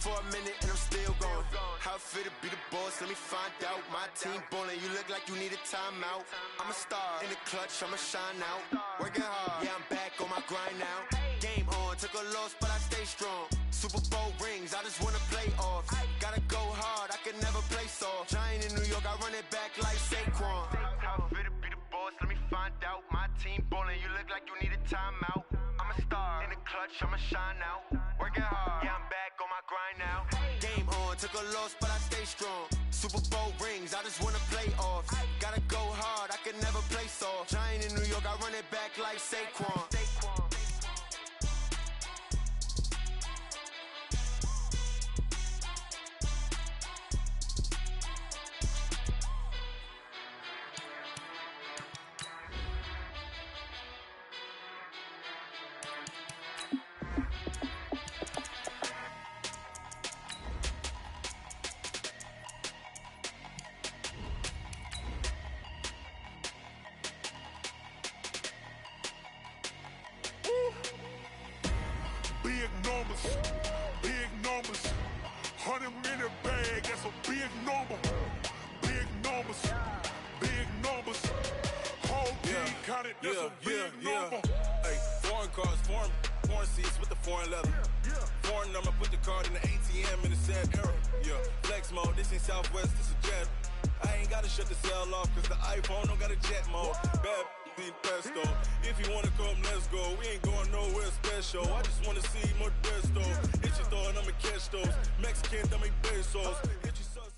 For a minute and I'm still going. How it feel to be the boss? Let me find out. My team ballin', you look like you need a timeout. I'm a star in the clutch, I'ma shine out. Working hard, yeah, I'm back on my grind now. Game on, took a loss, but I stay strong. Super Bowl rings, I just wanna play off. Gotta go hard, I can never play soft. Giant in New York, I run it back like Saquon. How it feel to be the boss? Let me find out. My team ballin', you look like you need a timeout. I'm a star in the clutch, I'ma shine out. Working hard, yeah, I'm back on my grind now. Game on, took a loss, but I stay strong. Super Bowl rings, I just wanna play off. Gotta go hard, I can never play soft. Giant in New York, I run it back like Saquon. Big numbers, 100 minute bag, that's a big number. Big numbers, whole team counted, that's a big number. Hey, foreign cars, foreign seats with the foreign leather. Foreign number, put the card in the ATM in the sad era. Yeah, flex mode, this ain't Southwest, this a jet. I ain't gotta shut the cell off, cause the iPhone don't got a jet mode. Bad in pesto. If you wanna come, let's go. We ain't going nowhere special. I just wanna see Modesto. Hit your thought, I'ma catch those. Mexican, dame pesos. Hit your sons.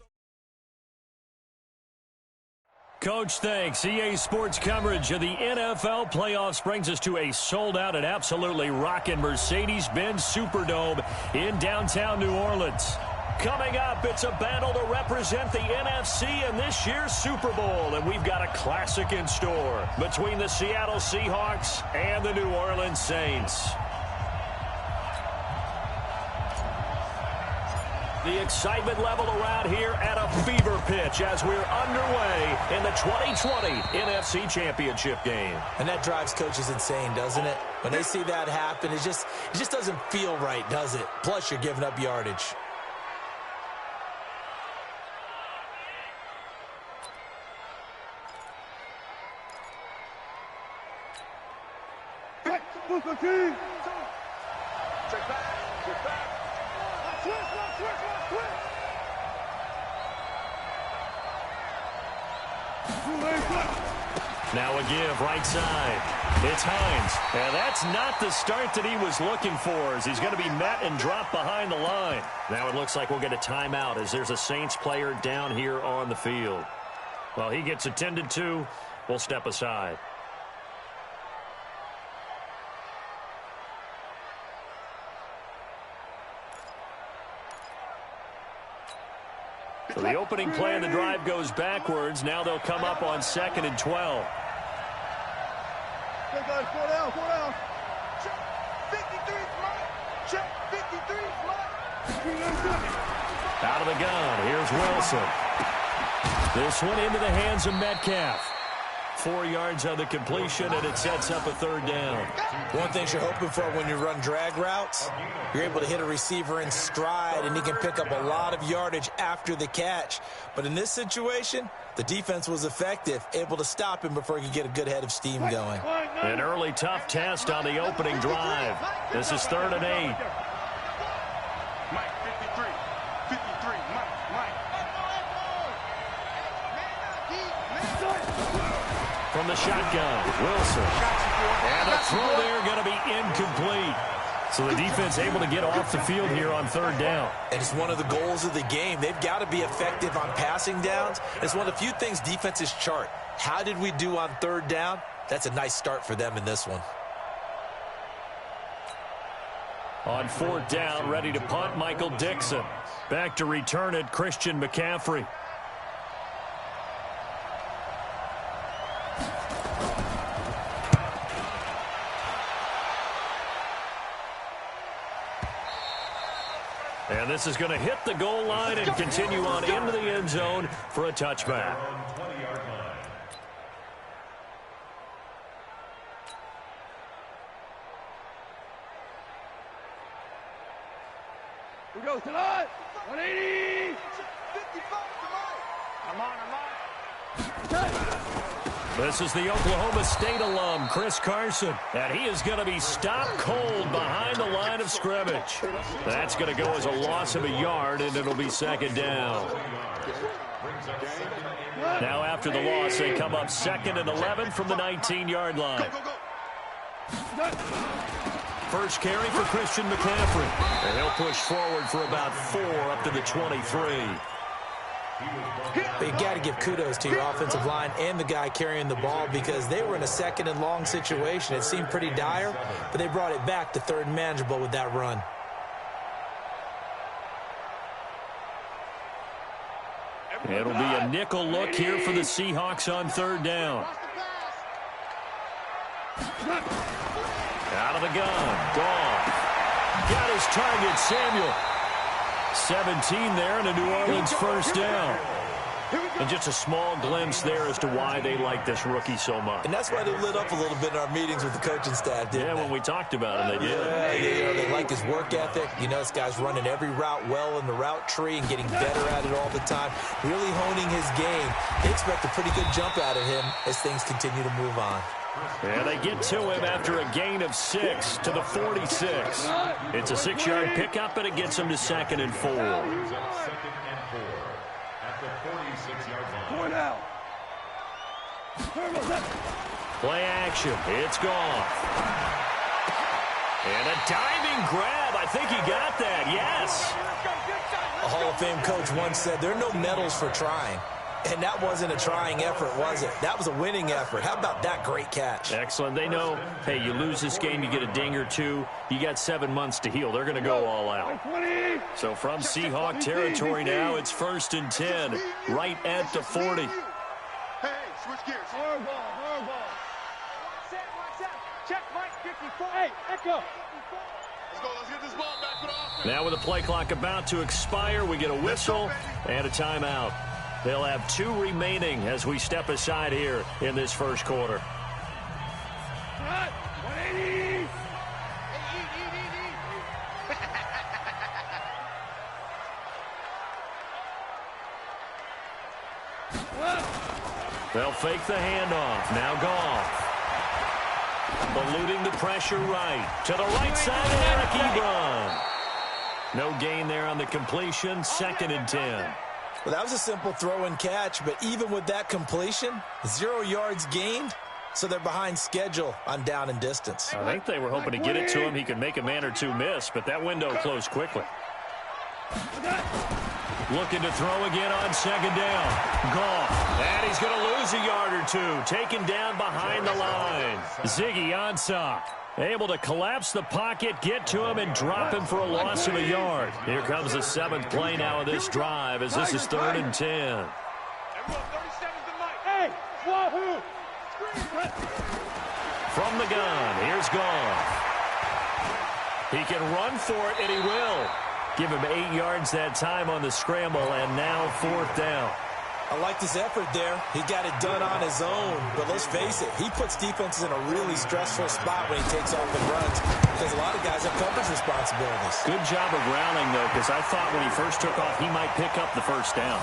Coach, thanks. EA Sports coverage of the NFL playoffs brings us to a sold-out and absolutely rocking Mercedes-Benz Superdome in downtown New Orleans. Coming up, it's a battle to represent the NFC in this year's Super Bowl, and we've got a classic in store between the Seattle Seahawks and the New Orleans Saints. The excitement level around here at a fever pitch as we're underway in the 2020 NFC Championship game. And that drives coaches insane, doesn't it? When they see that happen, it just doesn't feel right, does it? Plus, you're giving up yardage. Now a give, right side. It's Hines. And that's not the start that he was looking for, as he's going to be met and dropped behind the line. Now it looks like we'll get a timeout as there's a Saints player down here on the field. Well, he gets attended to. We'll step aside. So the opening play of the drive goes backwards. Now they'll come up on 2nd and 12. Okay, guys, go down. Check 53, Mike. Check 53, Mike. Out of the gun, here's Wilson. This one into the hands of Metcalf. 4 yards on the completion, and it sets up a 3rd down. One thing you're hoping for when you run drag routes, you're able to hit a receiver in stride, and he can pick up a lot of yardage after the catch. But in this situation, the defense was effective, able to stop him before he could get a good head of steam going. An early tough test on the opening drive. This is 3rd and 8. Mike, 53, Mike. From the shotgun, Wilson. And a throw there going to be incomplete. So the defense able to get off the field here on 3rd down. And it's one of the goals of the game. They've got to be effective on passing downs. It's one of the few things defenses chart. How did we do on 3rd down? That's a nice start for them in this one. On 4th down, ready to punt, Michael Dixon. Back to return it, Christian McCaffrey. And this is going to hit the goal line and continue on into the end zone for a touchback. Here we go. 180. 55 I'm on. This is the Oklahoma State alum, Chris Carson, and he is going to be stopped cold behind the line of scrimmage. That's going to go as a loss of a yard, and it'll be second down. Now after the loss, they come up 2nd and 11 from the 19-yard line. First carry for Christian McCaffrey, and he'll push forward for about 4 up to the 23. But you got to give kudos to your offensive line and the guy carrying the ball because they were in a 2nd and long situation. It seemed pretty dire, but they brought it back to 3rd and manageable with that run. It'll be a nickel look here for the Seahawks on 3rd down. Out of the gun. Goff. Got his target, Samuel. 17 there and a New Orleans first down. And just a small glimpse there as to why they like this rookie so much. And that's why they lit up a little bit in our meetings with the coaching staff, didn't they? When we talked about him, they did. Yeah, they like his work ethic. You know, this guy's running every route well in the route tree and getting better at it all the time, really honing his game. They expect a pretty good jump out of him as things continue to move on. And they get to him after a gain of 6 to the 46. It's a 6-yard pickup, and it gets him to 2nd and 4. Play action. It's gone. And a diving grab. I think he got that. Yes. A Hall of Fame coach once said, there are no medals for trying. And that wasn't a trying effort, was it? That was a winning effort. How about that great catch? Excellent. They know, hey, you lose this game, you get a ding or two. You got 7 months to heal. They're going to go all out. So from Seahawk territory now, it's 1st and 10, right at the 40. Hey, switch gears. Hard ball. Check Mike 54. Hey, echo. Let's get this ball back to the offense. Now with the play clock about to expire, we get a whistle and a timeout. They'll have 2 remaining as we step aside here in this first quarter. 180. They'll fake the handoff. Now Goff. Eluding the pressure right. To the right side of Eric Ebron. No gain there on the completion. 2nd and 10. Well, that was a simple throw and catch, but even with that completion, 0 yards gained, so they're behind schedule on down and distance. I think they were hoping to get it to him. He could make a man or two miss, but that window closed quickly. Looking to throw again on 2nd down. Goff. And he's going to lose a yard or 2. Taken down behind the line. Ziggy Ansah. Able to collapse the pocket, get to him, and drop him for a loss of a yard. Here comes the 7th play now of this drive as this is 3rd and 10. Hey, wahoo! From the gun, here's Goff. He can run for it, and he will. Give him 8 yards that time on the scramble, and now 4th down. I liked his effort there. He got it done on his own. But let's face it, he puts defenses in a really stressful spot when he takes off and runs because a lot of guys have coverage responsibilities. Good job of rallying, though, because I thought when he first took off, he might pick up the first down.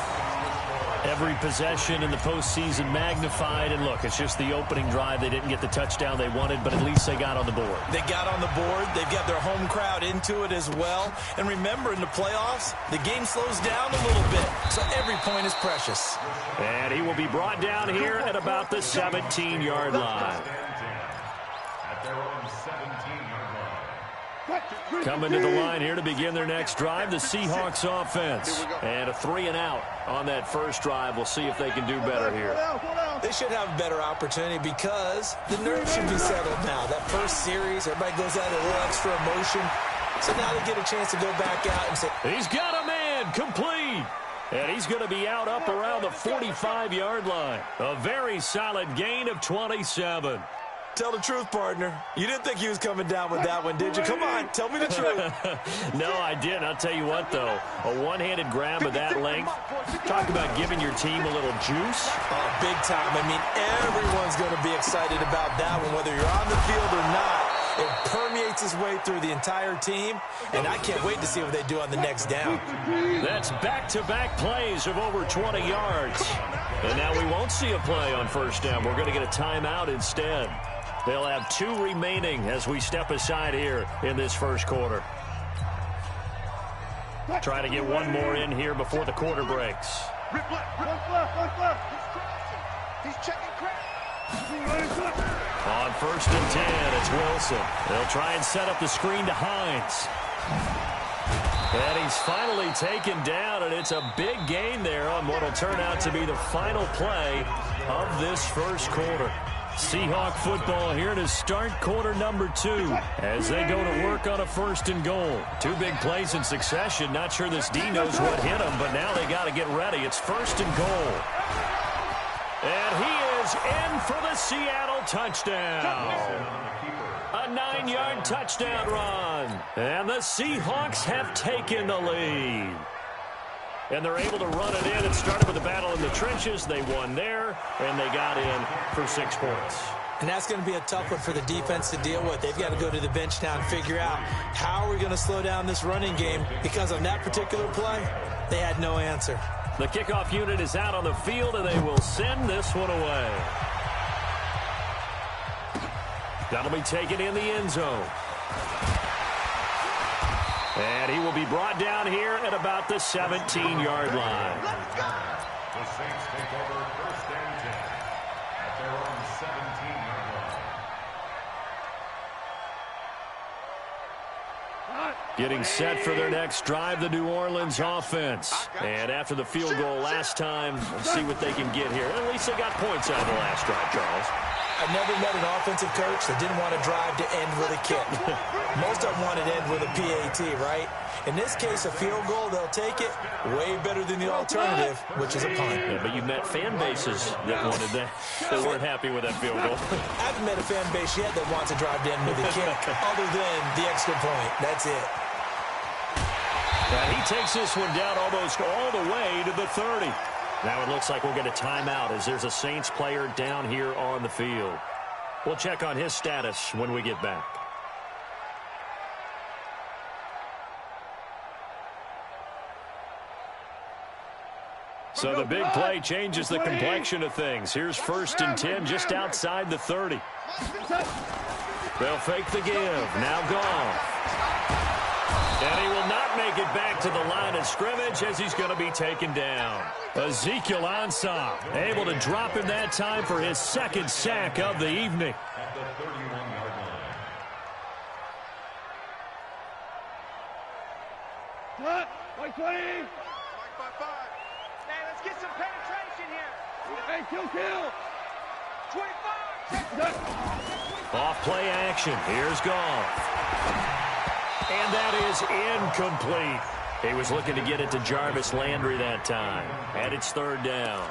Every possession in the postseason magnified, and look, it's just the opening drive. They didn't get the touchdown they wanted, but at least they got on the board. They got on the board. They've got their home crowd into it as well. And remember, in the playoffs, the game slows down a little bit, so every point is precious. And he will be brought down here at about the 17-yard line. Coming to the line here to begin their next drive, the Seahawks offense. And a 3-and-out on that first drive. We'll see if they can do better here. They should have a better opportunity because the nerves should be settled now. That first series, everybody goes out a little extra emotion. So now they get a chance to go back out and say, he's got a man, complete. And he's going to be out up around the 45-yard line. A very solid gain of 27. Tell the truth, partner. You didn't think he was coming down with that one, did you? Come on, tell me the truth. No, I didn't. I'll tell you what, though. A one-handed grab of that length. Talk about giving your team a little juice. Oh, big time. I mean, everyone's going to be excited about that one, whether you're on the field or not. It permeates its way through the entire team, and I can't wait to see what they do on the next down. That's back-to-back plays of over 20 yards. And now we won't see a play on first down. We're going to get a timeout instead. They'll have 2 remaining as we step aside here in this first quarter. Try to get one more in here before the quarter breaks. Rip left. He's checking crack. On first and 10, it's Wilson. They'll try and set up the screen to Hines. And he's finally taken down, and it's a big gain there on what will turn out to be the final play of this first quarter. Seahawk football here to start quarter number 2 as they go to work on a first and goal. 2 big plays in succession. Not sure this D knows what hit him, but now they got to get ready. It's first and goal. And he is in for the Seattle touchdown. A 9-yard touchdown run. And the Seahawks have taken the lead. And they're able to run it in. It started with a battle in the trenches. They won there, and they got in for 6 points. And that's going to be a tough one for the defense to deal with. They've got to go to the bench now and figure out how are we going to slow down this running game, because on that particular play, they had no answer. The kickoff unit is out on the field, and they will send this one away. That'll be taken in the end zone. And he will be brought down here at about the 17-yard line. The Saints take over first and 10 at their own 17-yard line. Getting set for their next drive, the New Orleans offense. And after the field goal last time, let's see what they can get here. At least they got points out of the last drive, Charles. I've never met an offensive coach that didn't want to drive to end with a kick. Most of them wanted to end with a PAT, right? In this case, a field goal, they'll take it. Way better than the alternative, which is a punt. Yeah, but you've met fan bases that wanted that, that weren't happy with that field goal. I haven't met a fan base yet that wants to drive to end with a kick, other than the extra point. That's it. And he takes this one down almost all the way to the 30. Now it looks like we'll get a timeout as there's a Saints player down here on the field. We'll check on his status when we get back. So the big play changes the complexion of things. Here's first and 10 just outside the 30. They'll fake the give. Now gone. And he will not make it back to the line of scrimmage as he's going to be taken down. Ezekiel Ansah able to drop him that time for his 2nd sack of the evening. At the 31-yard line. Like 20. Hey, let's get some penetration here. Hey, kill. 25. Off play action. Here's Goff. And that is incomplete. He was looking to get it to Jarvis Landry that time. And it's 3rd down.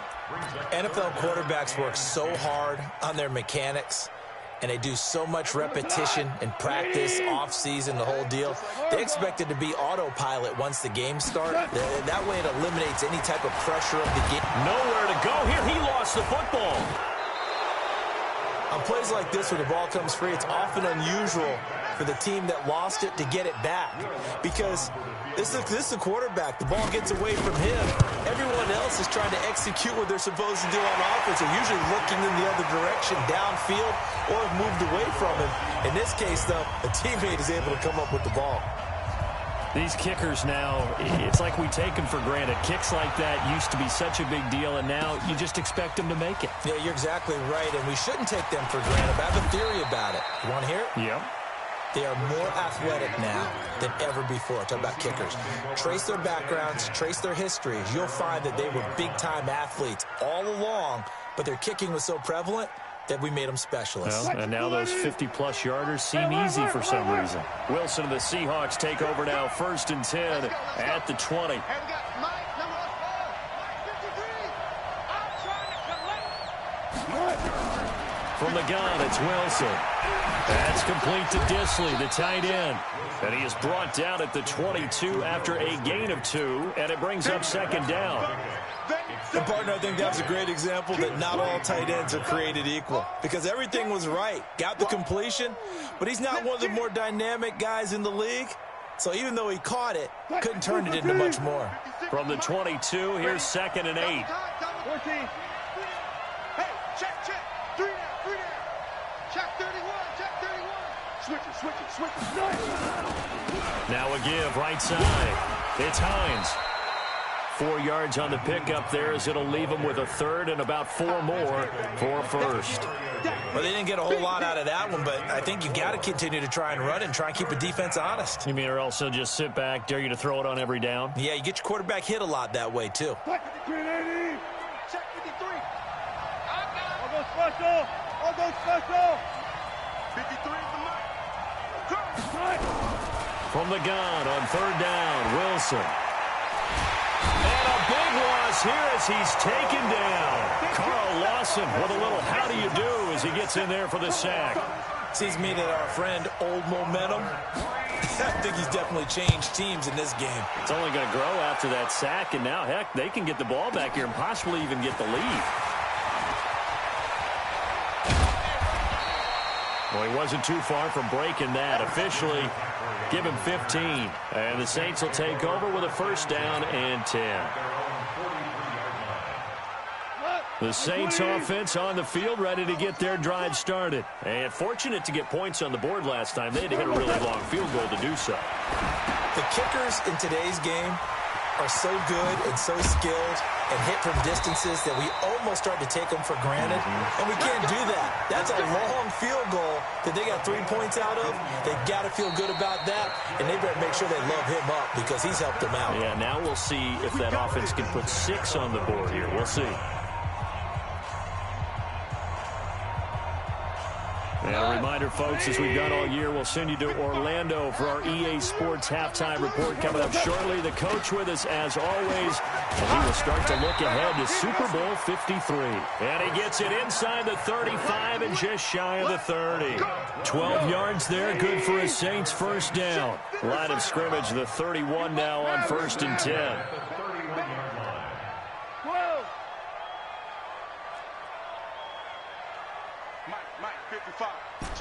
NFL quarterbacks work so hard on their mechanics, and they do so much repetition and practice, off-season, the whole deal. They expect it to be autopilot once the game starts. That way it eliminates any type of pressure of the game. Nowhere to go here. He lost the football. On plays like this where the ball comes free, it's often unusual for the team that lost it to get it back, because this is the quarterback. The ball gets away from him. Everyone else is trying to execute what they're supposed to do on offense. They're usually looking in the other direction, downfield, or have moved away from him. In this case, though, a teammate is able to come up with the ball. These kickers now, it's like we take them for granted. Kicks like that used to be such a big deal, and now you just expect them to make it. Yeah, you're exactly right, and we shouldn't take them for granted. But I have a theory about it. You want to hear it? Yep. They are more athletic now than ever before. Talk about kickers. Trace their backgrounds, trace their histories. You'll find that they were big-time athletes all along, but their kicking was so prevalent that we made them specialists. Well, and now those 50-plus yarders seem easy for some reason. Wilson and the Seahawks take over now, 1st and 10 at the 20. Hey, we got Mike, number 4, Mike 53. I'm trying to collect. From the gun, it's Wilson. That's complete to Disley, the tight end. And he is brought down at the 22 after a gain of 2, and it brings up 2nd down. And, partner, I think that's a great example that not all tight ends are created equal, because everything was right. Got the completion, but he's not one of the more dynamic guys in the league. So even though he caught it, couldn't turn it into much more. From the 22, here's 2nd and 8. 14. Hey, check. 3 down. Check 31. Switch it. Now a give, right side. It's Hines. 4 yards on the pickup there as it'll leave him with a third and about 4 more for first. Well, they didn't get a whole lot out of that one, but I think you got to continue to try and run and try and keep the defense honest. You mean, or else they'll just sit back, dare you to throw it on every down? Yeah, you get your quarterback hit a lot that way, too. Check 53. I'll go special. 53 is the mark. From the gun on 3rd down, Wilson. And a big loss here as he's taken down. Carl Lawson with a little how do you do as he gets in there for the sack. Seems to me that our friend Old Momentum, I think he's definitely changed teams in this game. It's only going to grow after that sack, and now, heck, they can get the ball back here and possibly even get the lead. Well, he wasn't too far from breaking that. Officially, give him 15. And the Saints will take over with a 1st down and 10. The Saints offense on the field, ready to get their drive started. And fortunate to get points on the board last time. They had to hit a really long field goal to do so. The kickers in today's game are so good and so skilled and hit from distances that we almost start to take them for granted. And we can't do that. That's a long field goal that they got 3 points out of. They've got to feel good about that, and they better make sure they love him up because he's helped them out. Yeah, now we'll see if that offense can put 6 on the board here. We'll see. And a reminder, folks, as we've done all year, we'll send you to Orlando for our EA Sports halftime report coming up shortly. The coach with us, as always, and he will start to look ahead to Super Bowl 53. And he gets it inside the 35 and just shy of the 30. 12 yards there, good for a Saints 1st down. Line of scrimmage, the 31 now on 1st and 10.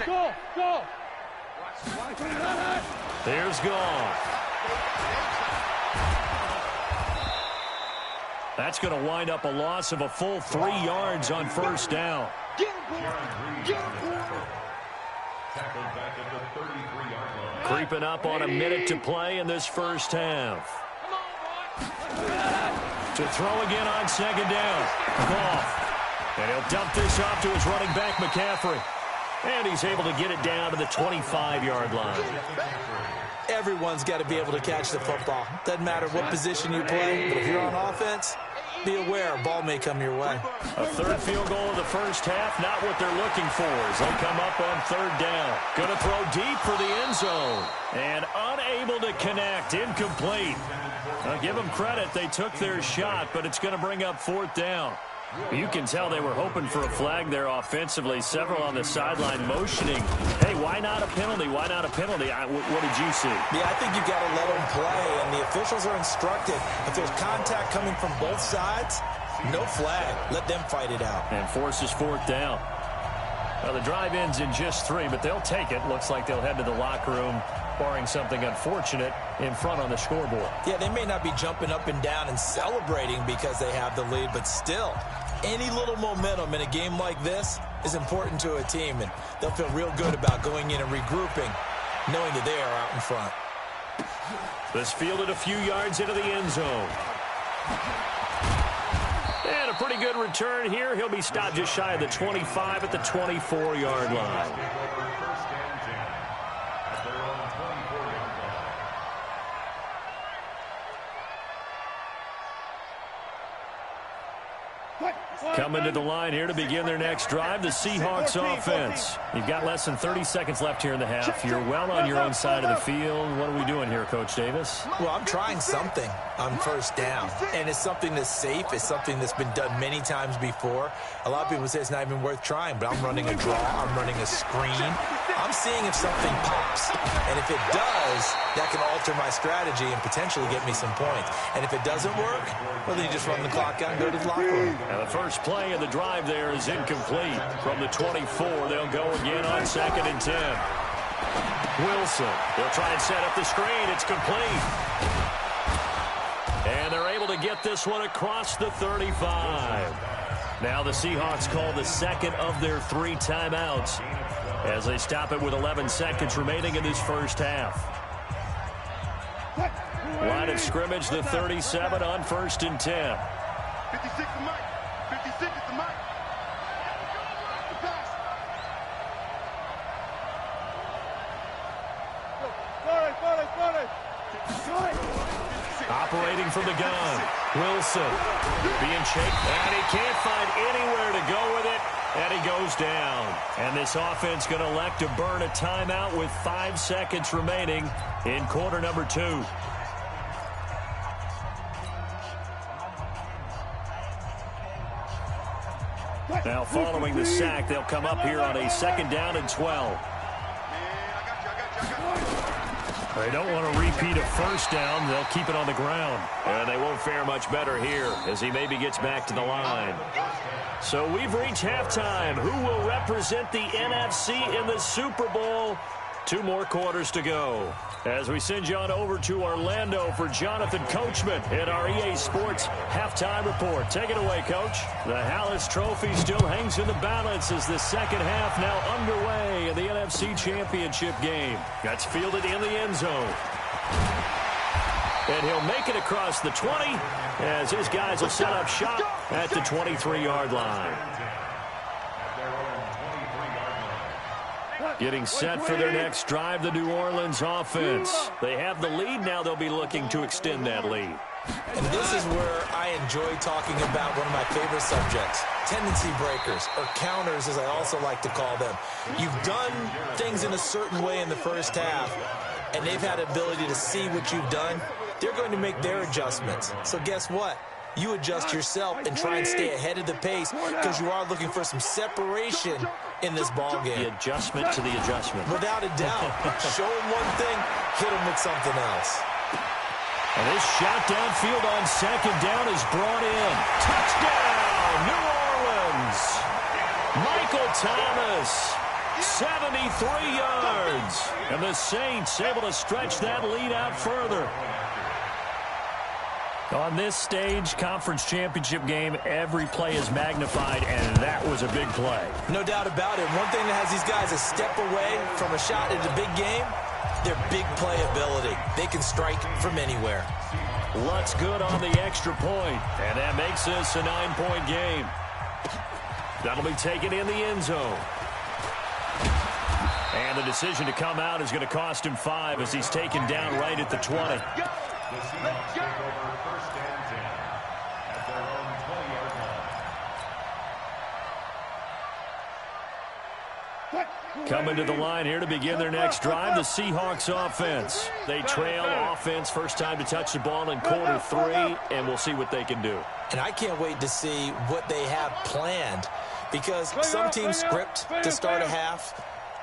Go. There's Goff. That's going to wind up a loss of a full 3 yards on 1st down. Creeping up on a minute to play in this 1st half. To throw again on 2nd down. Goff. And he'll dump this off to his running back, McCaffrey. And he's able to get it down to the 25-yard line. Everyone's got to be able to catch the football. Doesn't matter what position you play, but if you're on offense, be aware a ball may come your way. A 3rd field goal of the 1st half, not what they're looking for as they come up on 3rd down. Going to throw deep for the end zone. And unable to connect, incomplete. I'll give them credit, they took their shot, but it's going to bring up 4th down. You can tell they were hoping for a flag there offensively. Several on the sideline motioning. Hey, why not a penalty? Why not a penalty? What did you see? Yeah, I think you got to let them play, and the officials are instructed. If there's contact coming from both sides, no flag. Let them fight it out. And forces 4th down. Well, the drive ends in just 3, but they'll take it. Looks like they'll head to the locker room, barring something unfortunate, in front on the scoreboard. Yeah, they may not be jumping up and down and celebrating because they have the lead, but still, any little momentum in a game like this is important to a team, and they'll feel real good about going in and regrouping, knowing that they are out in front. This fielded a few yards into the end zone. And a pretty good return here. He'll be stopped just shy of the 25 at the 24-yard line. Coming to the line here to begin their next drive, the Seahawks offense. You've got less than 30 seconds left here in the half. You're well on your own side of the field. What are we doing here, Coach Davis? Well, I'm trying something on 1st down, and it's something that's safe. It's something that's been done many times before. A lot of people say it's not even worth trying, but I'm running a draw. I'm running a screen. I'm seeing if something pops. And if it does, that can alter my strategy and potentially get me some points. And if it doesn't work, well, then you just run the clock out and go to the locker room. And the first play of the drive there is incomplete. From the 24, they'll go again on 2nd and 10. Wilson, they'll try and set up the screen. It's complete. And they're able to get this one across the 35. Now the Seahawks call the second of their 3 timeouts as they stop it with 11 seconds remaining in this first half. Line of scrimmage, the 37 on 1st and 10. 56 to Mike. 56 to Mike. Operating from the gun. Wilson being chased, and he can't find anywhere to go with it, and he goes down. And this offense going to elect to burn a timeout with 5 seconds remaining in quarter number 2. Now following the sack, they'll come up here on a 2nd down and 12. They don't want to repeat a 1st down. They'll keep it on the ground. And they won't fare much better here as he maybe gets back to the line. So we've reached halftime. Who will represent the NFC in the Super Bowl? 2 more quarters to go. As we send you on over to Orlando for Jonathan Coachman in our EA Sports Halftime Report. Take it away, Coach. The Hallis Trophy still hangs in the balance as the second half now underway in the NFC Championship game. That's fielded in the end zone. And he'll make it across the 20 as his guys will set up shop at the 23-yard line. Getting set for their next drive, the New Orleans offense. They have the lead. Now they'll be looking to extend that lead. And this is where I enjoy talking about one of my favorite subjects, tendency breakers, or counters as I also like to call them. You've done things in a certain way in the first half, and they've had the ability to see what you've done. They're going to make their adjustments. So guess what? You adjust yourself and try and stay ahead of the pace because you are looking for some separation in this ball game. The adjustment to the adjustment. Without a doubt. Show them one thing, hit them with something else. And this shot downfield on 2nd down is brought in. Touchdown, New Orleans. Michael Thomas, 73 yards. And the Saints able to stretch that lead out further. On this stage, conference championship game, every play is magnified, and that was a big play. No doubt about it. One thing that has these guys a step away from a shot at a big game, their big play ability. They can strike from anywhere. Lutz good on the extra point, and that makes this a 9-point game. That'll be taken in the end zone. And the decision to come out is going to cost him 5 as he's taken down right at the 20. The Seahawks take over 1st and 10 at their own 20-yard line. Coming to the line here to begin their next drive, the Seahawks offense. They trail offense, first time to touch the ball in quarter 3, and we'll see what they can do. And I can't wait to see what they have planned because some teams script to start a half.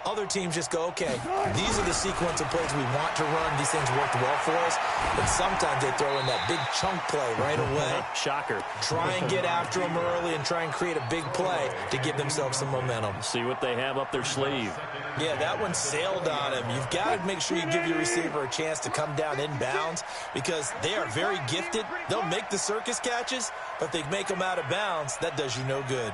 Other teams just go, okay, these are the sequence of plays we want to run. These things worked well for us. But sometimes they throw in that big chunk play right away. Shocker. Try and get after them early and try and create a big play to give themselves some momentum. See what they have up their sleeve. Yeah, that one sailed on him. You've got to make sure you give your receiver a chance to come down inbounds because they are very gifted. They'll make the circus catches, but if they make them out of bounds, that does you no good.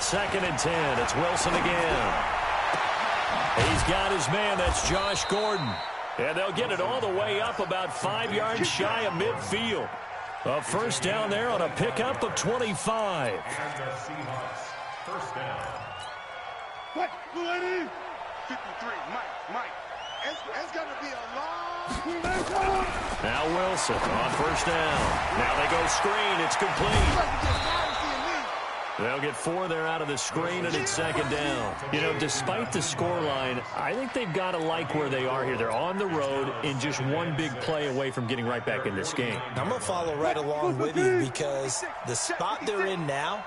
2nd and 10. It's Wilson again. He's got his man. That's Josh Gordon. And they'll get it all the way up about 5 yards shy of midfield. A 1st down there on a pickup of 25. And the Seahawks, 1st down. What? 53, Mike. It's going to be a long... Now Wilson on 1st down. Now they go screen. It's complete. They'll get 4 there out of the screen, and it's 2nd down. You know, despite the scoreline, I think they've got to like where they are here. They're on the road and just one big play away from getting right back in this game. I'm going to follow right along with you because the spot they're in now,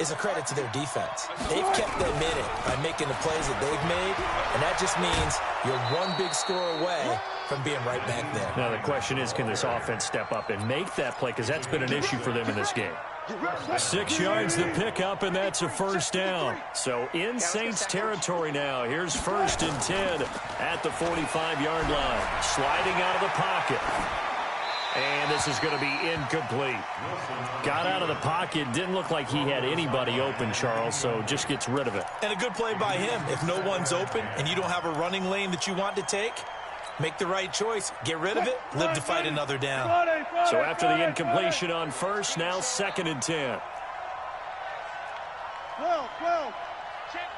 is a credit to their defense. They've kept them in it by making the plays that they've made, and that just means you're one big score away from being right back there. Now the question is, can this offense step up and make that play, because that's been an issue for them in this game. 6 yards the pickup, and that's a first down. So in Saints territory now. Here's 1st and 10 at the 45-yard line. Sliding out of the pocket. And this is going to be incomplete. Got out of the pocket. Didn't look like he had anybody open, Charles, so just gets rid of it. And a good play by him. If no one's open and you don't have a running lane that you want to take, make the right choice. Get rid of it. Live to fight another down. So after the incompletion on 1st, now 2nd and 10. 12. Check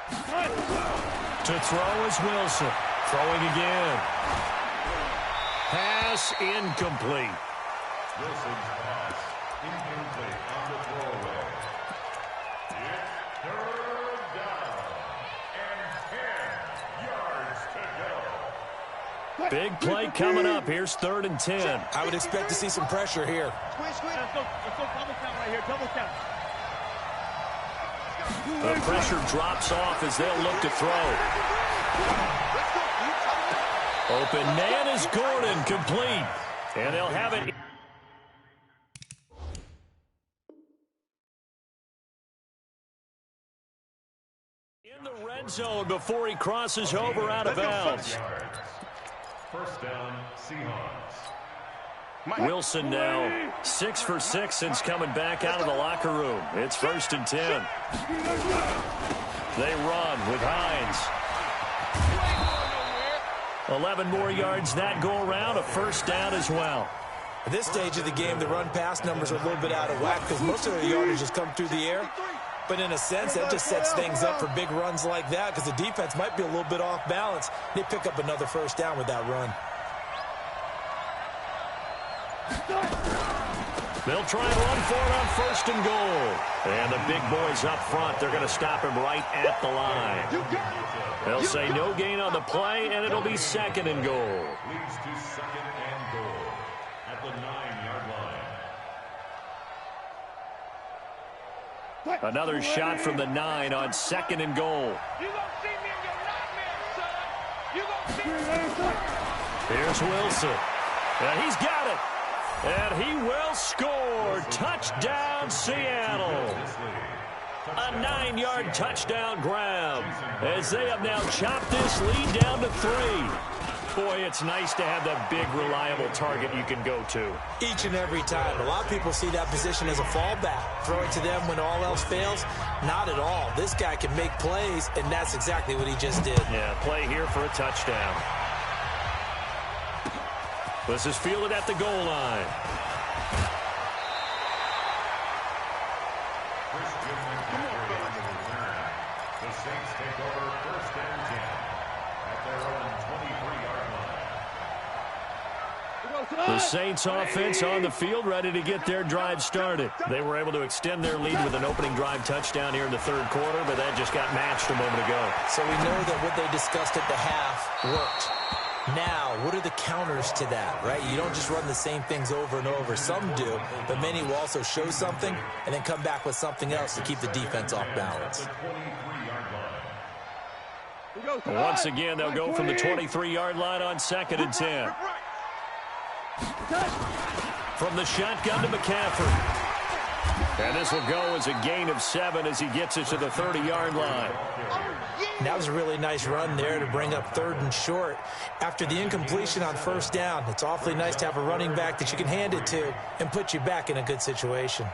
13. To throw is Wilson. Throwing again. Pass incomplete. Wilson's pass incomplete on the throwaway. It's 3rd down and 10 yards to go. Big play coming up. Here's 3rd and 10. I would expect to see some pressure here. Let's go double count right here. Double count. The pressure drops off as they'll look to throw. Open man is Gordon, complete. And they'll have it. In the red zone before he crosses over out of bounds. 1st down, Seahawks. Wilson now 6 for 6 since coming back out of the locker room. It's 1st and 10. They run with Hines. 11 more yards that go around, a 1st down as well. At this stage of the game, the run-pass numbers are a little bit out of whack because most of their yardage has come through the air. But in a sense, that just sets things up for big runs like that because the defense might be a little bit off balance. They pick up another 1st down with that run. They'll try and run for it on 1st and goal. And the big boys up front, they're going to stop him right at the line. They'll say no gain on the play, and it'll be 2nd and goal. Leads to 2nd and goal at the 9-yard line. Another shot from the 9 on 2nd and goal. You gonna see me in your nightmares, son. You gonna see me. Here's Wilson. And he's got it. And he will score. Touchdown, Seattle. A 9-yard touchdown grab as they have now chopped this lead down to 3. Boy, it's nice to have that big, reliable target you can go to. Each and every time. A lot of people see that position as a fallback. Throw it to them when all else fails. Not at all. This guy can make plays, and that's exactly what he just did. Yeah, play here for a touchdown. This is fielded at the goal line. The Saints take over 1st and 10 at their own 23-yard line. The Saints offense on the field, ready to get their drive started. They were able to extend their lead with an opening drive touchdown here in the 3rd quarter, but that just got matched a moment ago. So we know that what they discussed at the half worked. Now, what are the counters to that, right? You don't just run the same things over and over. Some do, but many will also show something and then come back with something else to keep the defense off balance. Once again, they'll go from the 23-yard line on 2nd and 10. From the shotgun to McCaffrey. And this will go as a gain of 7 as he gets it to the 30-yard line. And that was a really nice run there to bring up 3rd and short. After the incompletion on 1st down, it's awfully nice to have a running back that you can hand it to and put you back in a good situation.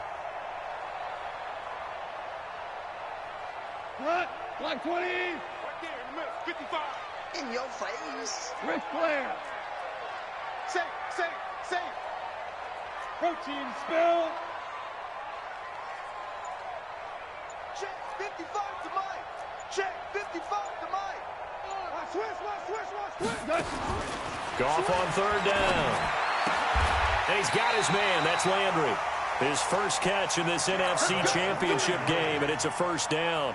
Block 20. Right there in the middle. 55. In your face. Rick Flair. Safe. Protein spill. Check 55 to Mike. Check 55 to Mike. Switch. Goff on 3rd down. And he's got his man. That's Landry. His first catch in this NFC Championship game, and it's a 1st down.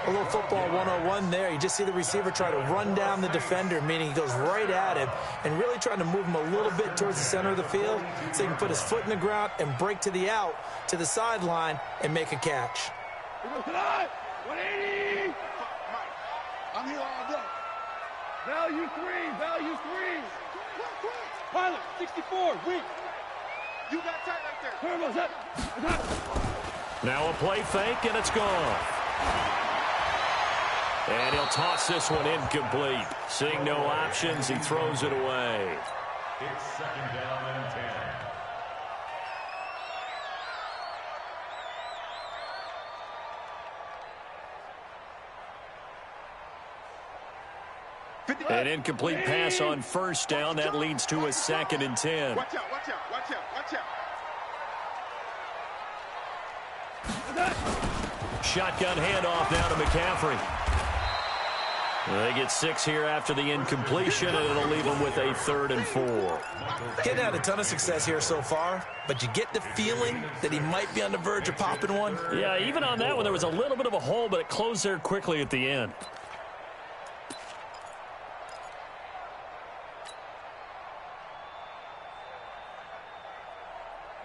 A little football 101 there. You just see the receiver try to run down the defender, meaning he goes right at him and really trying to move him a little bit towards the center of the field so he can put his foot in the ground and break to the out, to the sideline, and make a catch. 180! I'm here all day. Value 3! Value 3! Pilot, 64, weak. You got tight right there. Turbo's up. Now a play fake, and it's gone. And he'll toss this one incomplete. Seeing no options, he throws it away. It's 2nd down and 10. An incomplete pass on 1st down. That leads to a 2nd and 10. Watch out, watch out, watch out, watch out. Shotgun handoff now to McCaffrey. They get 6 here after the incompletion, and it'll leave them with a 3rd and 4. Getting had a ton of success here so far, but you get the feeling that he might be on the verge of popping one. Yeah, even on that one, there was a little bit of a hole, but it closed there quickly at the end.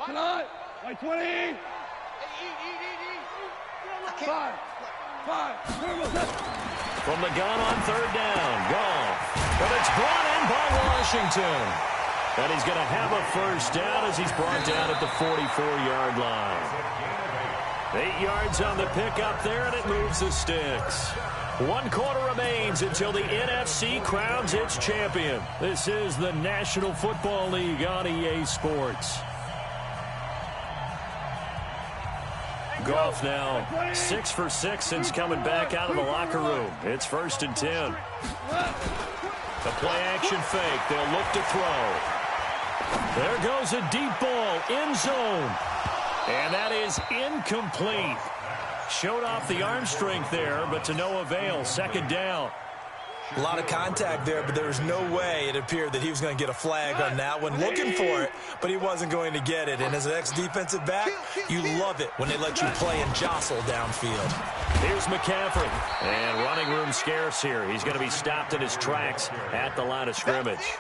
Tonight, like 20. 5. Turbo's up. From the gun on 3rd down. Gone. But it's brought in by Washington. And he's going to have a 1st down as he's brought down at the 44-yard line. 8 yards on the pickup there, and it moves the sticks. 1 quarter remains until the NFC crowns its champion. This is the National Football League on EA Sports. Goff now 6 for 6 since coming back out of the locker room. It's 1st and 10. The play-action fake. They'll look to throw. There goes a deep ball, end zone. And that is incomplete. Showed off the arm strength there, but to no avail. 2nd down. A lot of contact there, but there was no way it appeared that he was going to get a flag on that one. Looking for it, but he wasn't going to get it. And as an ex-defensive back, you love it when they let you play and jostle downfield. Here's McCaffrey. And running room scarce here. He's going to be stopped in his tracks at the line of scrimmage.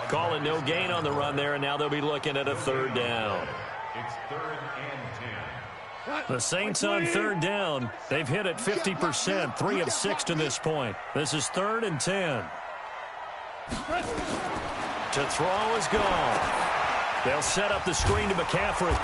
Calling no gain on the run there, and now they'll be looking at a 3rd down. It's 3rd and 10. The Saints on 3rd down. They've hit it 50%, 3 of 6 to this point. This is 3rd and 10. To throw is gone. They'll set up the screen to McCaffrey.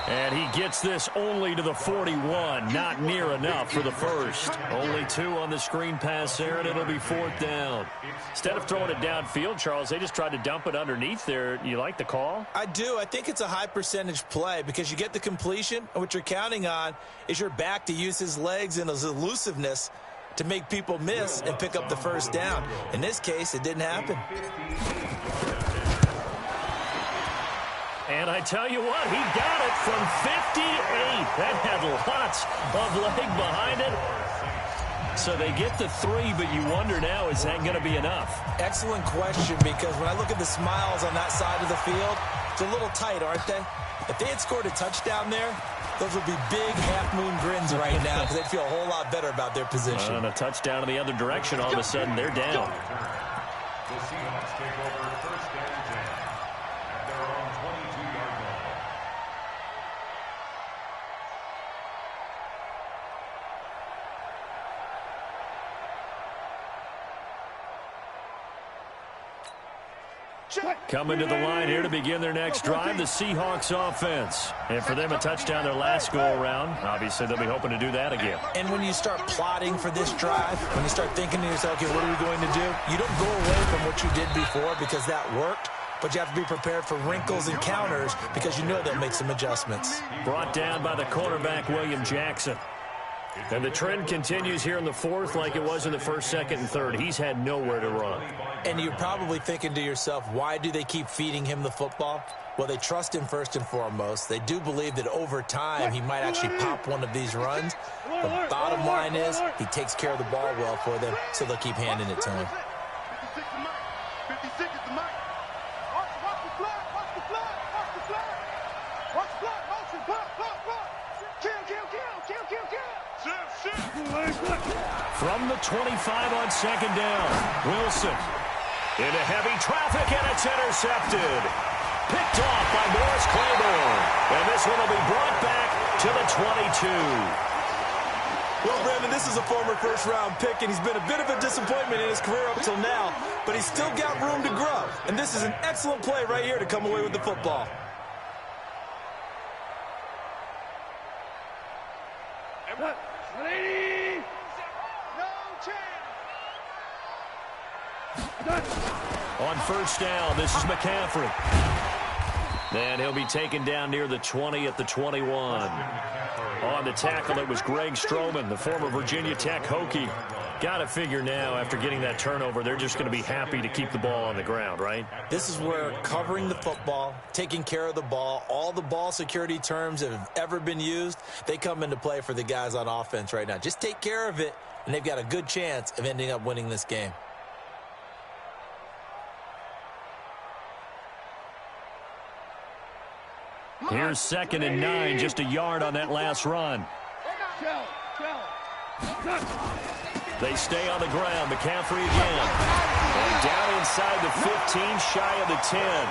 And he gets this only to the 41. Not near enough for the 1st. Only 2 on the screen pass there, and it'll be 4th down. Instead of throwing it downfield, Charles, they just tried to dump it underneath there. You like the call? I do. I think it's a high percentage play because you get the completion, and what you're counting on is your back to use his legs and his elusiveness to make people miss and pick up the 1st down. In this case, it didn't happen. And I tell you what, he got it from 58. That had lots of leg behind it. So they get the 3, but you wonder now, is that going to be enough? Excellent question, because when I look at the smiles on that side of the field, it's a little tight, aren't they? If they had scored a touchdown there, those would be big half-moon grins right now because they'd feel a whole lot better about their position. And a touchdown in the other direction, all of a sudden they're down. The Seahawks take over 1st and 10 at their own 22-yard line. Coming to the line here to begin their next drive, the Seahawks offense. And for them, a touchdown their last go-around. Obviously, they'll be hoping to do that again. And when you start plotting for this drive, when you start thinking to yourself, okay, what are we going to do? You don't go away from what you did before because that worked, but you have to be prepared for wrinkles and counters because you know they'll make some adjustments. Brought down by the cornerback, William Jackson. And the trend continues here in the 4th like it was in the 1st, 2nd, and 3rd. He's had nowhere to run. And you're probably thinking to yourself, why do they keep feeding him the football? Well, they trust him first and foremost. They do believe that over time he might actually pop one of these runs. The bottom line is he takes care of the ball well for them, so they'll keep handing it to him. 56 is the mic. Watch the flag, watch the flag, watch the flag. Watch the flag, motion, block. From the 25 on second down, Wilson into heavy traffic, and it's intercepted. Picked off by Morris Claiborne. And this one will be brought back to the 22. Well, Brandon, this is a former first-round pick, and he's been a bit of a disappointment in his career up till now, but he's still got room to grow. And this is an excellent play right here to come away with the football. On first down, this is McCaffrey. And he'll be taken down near the 20 at the 21. On the tackle, it was Greg Stroman, the former Virginia Tech Hokie. Got to figure now, after getting that turnover, they're just going to be happy to keep the ball on the ground, right? This is where covering the football, taking care of the ball, all the ball security terms that have ever been used, they come into play for the guys on offense right now. Just take care of it, and they've got a good chance of ending up winning this game. Here's 2nd and 9, just a yard on that last run. They stay on the ground. McCaffrey again. And down inside the 15, shy of the 10.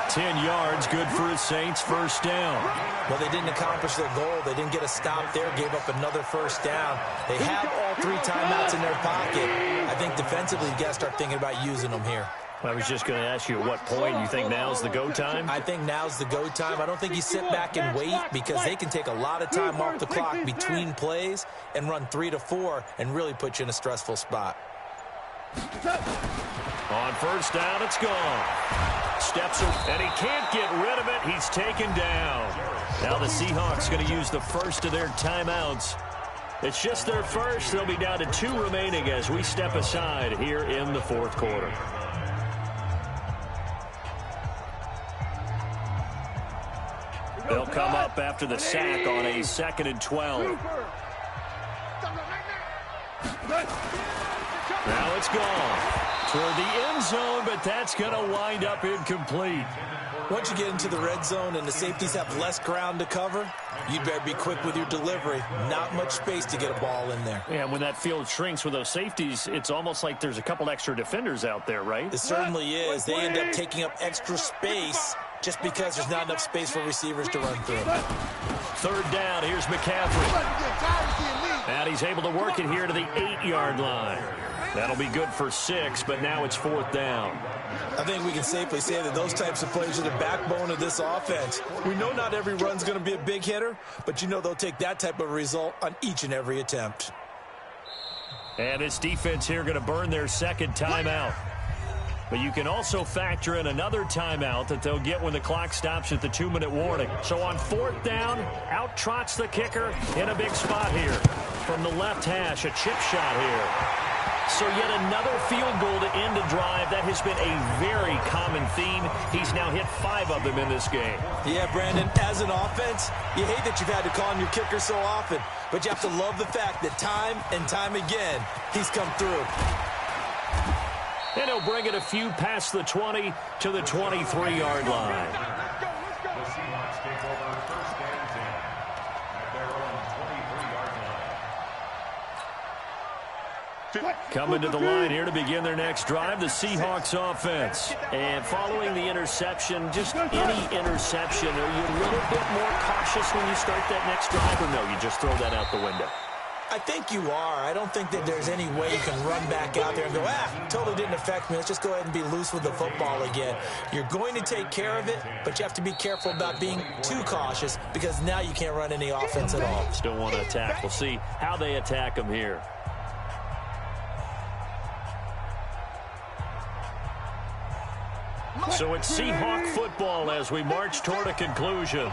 10 yards, good for the Saints, first down. Well, they didn't accomplish their goal. They didn't get a stop there, gave up another first down. They have all 3 timeouts in their pocket. I think defensively, you got to start thinking about using them here. I was just going to ask you at what point you think now's the go time? I think now's the go time. I don't think you sit back and wait, because they can take a lot of time off the clock between plays and run 3 to 4 and really put you in a stressful spot. On first down, it's gone. Steps and he can't get rid of it. He's taken down. Now the Seahawks going to use the first of their timeouts. It's just their first. They'll be down to 2 remaining as we step aside here in the fourth quarter. They'll come up after the sack on a 2nd and 12. Now it's gone toward the end zone, but that's going to wind up incomplete. Once you get into the red zone and the safeties have less ground to cover, you'd better be quick with your delivery. Not much space to get a ball in there. Yeah, when that field shrinks with those safeties, it's almost like there's a couple extra defenders out there, right? It certainly is. They end up taking up extra space just because there's not enough space for receivers to run through. 3rd down, here's McCaffrey. And he's able to work it here to the 8-yard line. That'll be good for 6, but now it's 4th down. I think we can safely say that those types of plays are the backbone of this offense. We know not every run's going to be a big hitter, but you know they'll take that type of result on each and every attempt. And this defense here going to burn their 2nd timeout. But you can also factor in another timeout that they'll get when the clock stops at the 2-minute warning. So on 4th down, out trots the kicker in a big spot here. From the left hash, a chip shot here. So yet another field goal to end a drive. That has been a very common theme. He's now hit 5 of them in this game. Yeah, Brandon, as an offense, you hate that you've had to call on your kicker so often, but you have to love the fact that time and time again, he's come through. And he'll bring it a few past the 20 to the 23-yard line. The Seahawks take over 1st and 10 at their own 23-yard line. Coming to the line here to begin their next drive, the Seahawks offense. And following the interception, just any interception, are you a little bit more cautious when you start that next drive, or no, you just throw that out the window? I think you are. I don't think that there's any way you can run back out there and go, totally didn't affect me. Let's just go ahead and be loose with the football again. You're going to take care of it, but you have to be careful about being too cautious, because now you can't run any offense at all. Still want to attack. We'll see how they attack them here. So it's Seahawk football as we march toward a conclusion.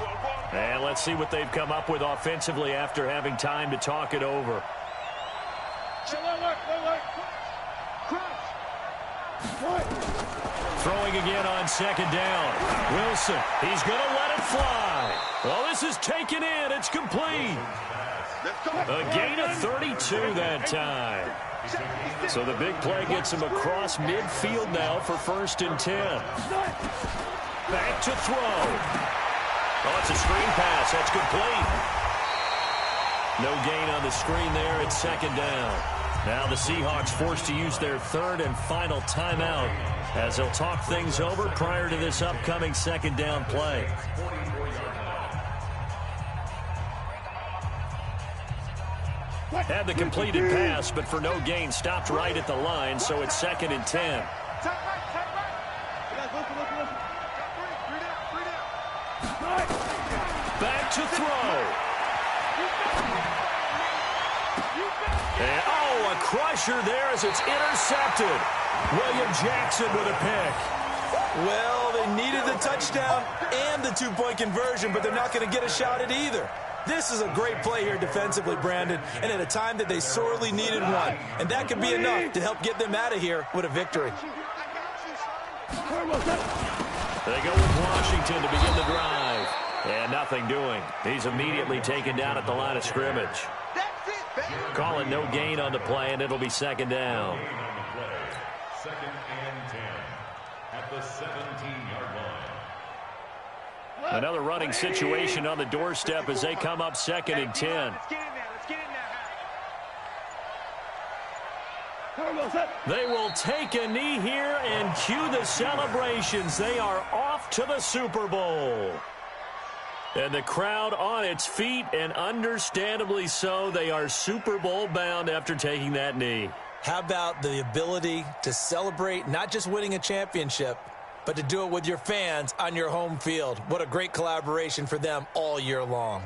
And let's see what they've come up with offensively after having time to talk it over. Throwing again on 2nd down. Wilson, he's going to let it fly. Well, this is taken in. It's complete. A gain of 32 that time. So the big play gets him across midfield now for 1st and 10. Back to throw. Oh, it's a screen pass. That's complete. No gain on the screen there. It's second down. Now the Seahawks forced to use their third and final timeout as they'll talk things over prior to this upcoming second down play. Had the completed pass, but for no gain, stopped right at the line, so it's second and 10. Back to throw. And, a crusher there as it's intercepted. William Jackson with a pick. Well, they needed the touchdown and the two-point conversion, but they're not going to get a shot at either. This is a great play here defensively, Brandon, and at a time that they sorely needed one. And that could be enough to help get them out of here with a victory. They go with Washington to begin the drive. And nothing doing. He's immediately taken down at the line of scrimmage. Call it no gain on the play, and it'll be second down. Second and 10 at the 17-yard line. Another running situation on the doorstep as they come up second and 10. They will take a knee here and cue the celebrations. They are off to the Super Bowl. And the crowd on its feet, and understandably so. They are Super Bowl bound after taking that knee. How about the ability to celebrate not just winning a championship, but to do it with your fans on your home field? What a great collaboration for them all year long.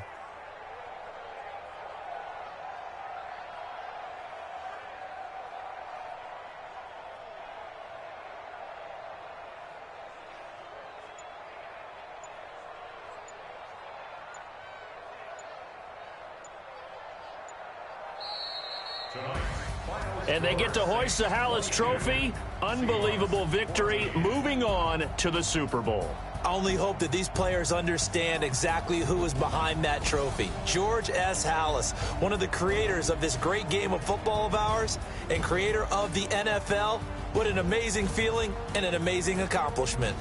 And they get to hoist the Hallis Trophy. Unbelievable victory. Moving on to the Super Bowl. I only hope that these players understand exactly who is behind that trophy. George S. Hallis, one of the creators of this great game of football of ours and creator of the NFL. What an amazing feeling and an amazing accomplishment.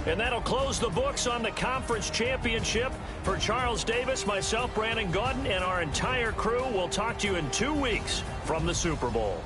And that'll close the books on the conference championship. For Charles Davis, myself, Brandon Gaudin, and our entire crew, we'll talk to you in 2 weeks from the Super Bowl.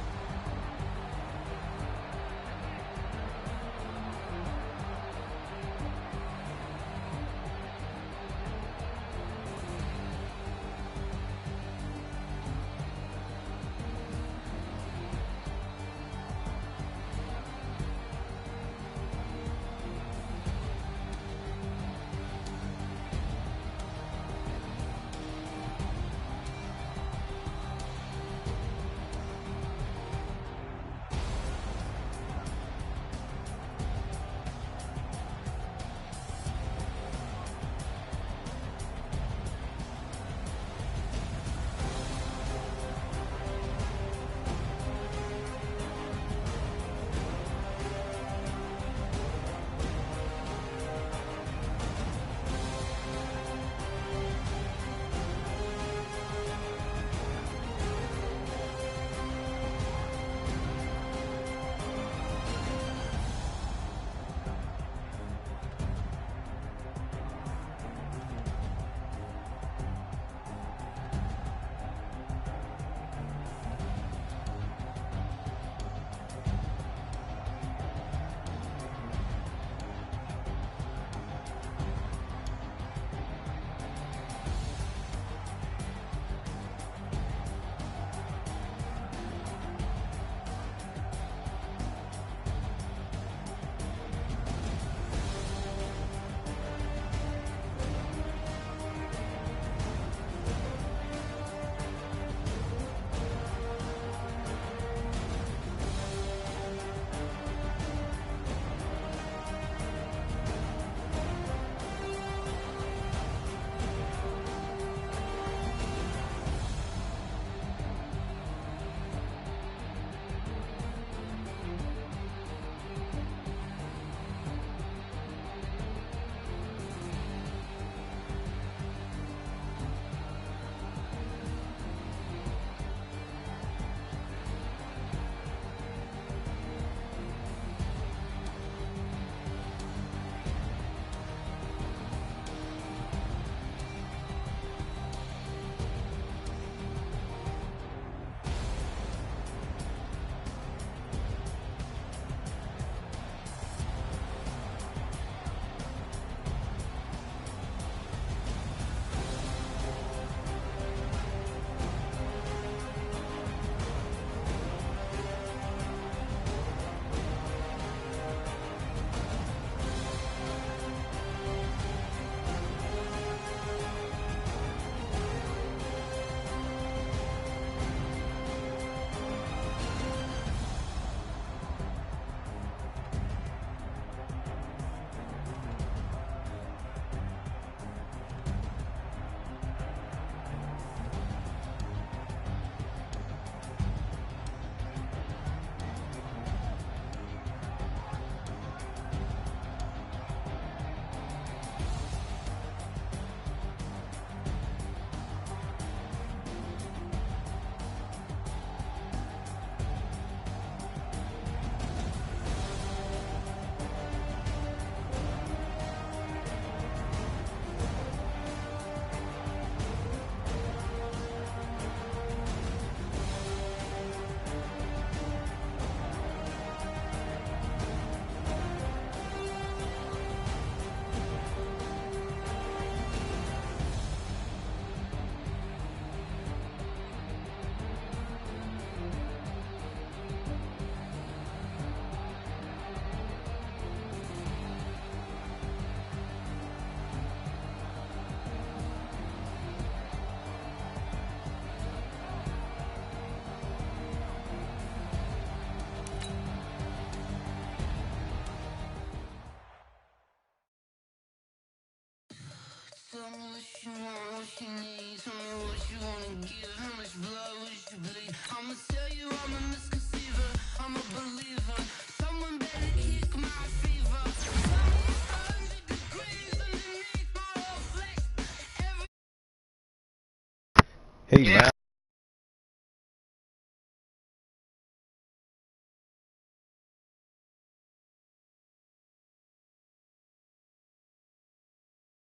Hey, man.